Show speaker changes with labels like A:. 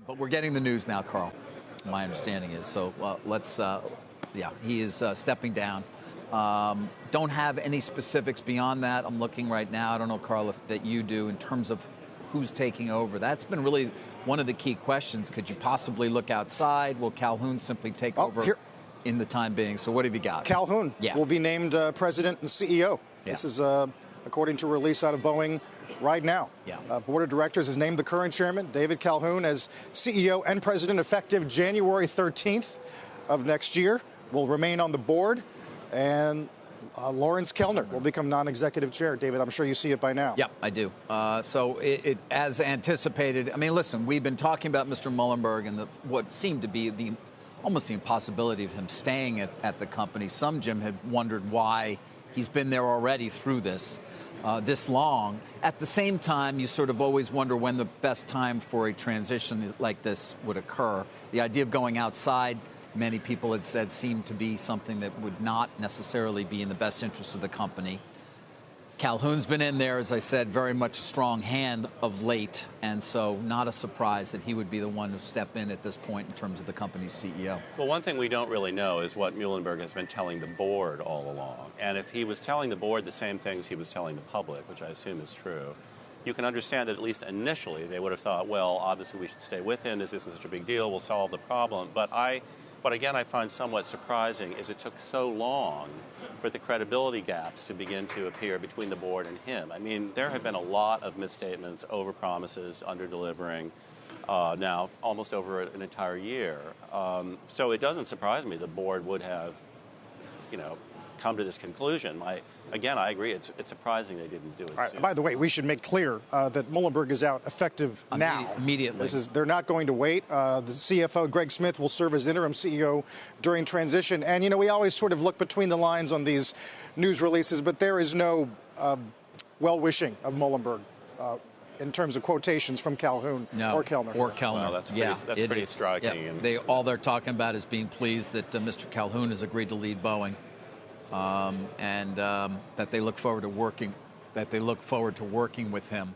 A: But we're getting the news now, Carl. My understanding is. So he is stepping down. Don't have any specifics beyond that. I'm looking right now. I don't know, Carl, if that you do in terms of who's taking over. That's been really one of the key questions. Could you possibly look outside? Will Calhoun simply take over in the time being? So what have you got?
B: Calhoun will be named president and CEO. Yeah. This is according to a release out of Boeing right now. Yeah. Board of Directors has named the current chairman, David Calhoun, as CEO and president effective January 13th of next year. Will remain on the board. And Lawrence Kellner will become non-executive chair. David, I'm sure you see it by now.
A: Yeah, I do. So it as anticipated. I mean, listen, we've been talking about Mr. Muilenburg and what seemed to be almost the impossibility of him staying at the company. Some, Jim, had wondered why he's been there already through this long. At the same time, you sort of always wonder when the best time for a transition like this would occur. The idea of going outside, many people had said, seemed to be something that would not necessarily be in the best interest of the company. Calhoun's been in there, as I said, very much a strong hand of late, and so not a surprise that he would be the one to step in at this point in terms of the company's CEO.
C: Well, one thing we don't really know is what Muilenberg has been telling the board all along. And if he was telling the board the same things he was telling the public, which I assume is true, you can understand that at least initially they would have thought, well, obviously we should stay with him, this isn't such a big deal, we'll solve the problem. But what again I find somewhat surprising is it took so long for the credibility gaps to begin to appear between the board and him. I mean, there have been a lot of misstatements, overpromises, under-delivering, now almost over an entire year. So it doesn't surprise me the board would have, come to this conclusion. I agree. It's surprising they didn't do it.
B: Right. By the way, we should make clear that Muilenburg is out effective now.
A: Immediately.
B: They're not going to wait. The CFO, Greg Smith, will serve as interim CEO during transition. And, we always sort of look between the lines on these news releases, but there is no well-wishing of Muilenburg in terms of quotations from Calhoun or Kellner.
A: Well,
C: that's pretty striking.
A: Yeah. All they're talking about is being pleased that Mr. Calhoun has agreed to lead Boeing. And that they look forward to working with him.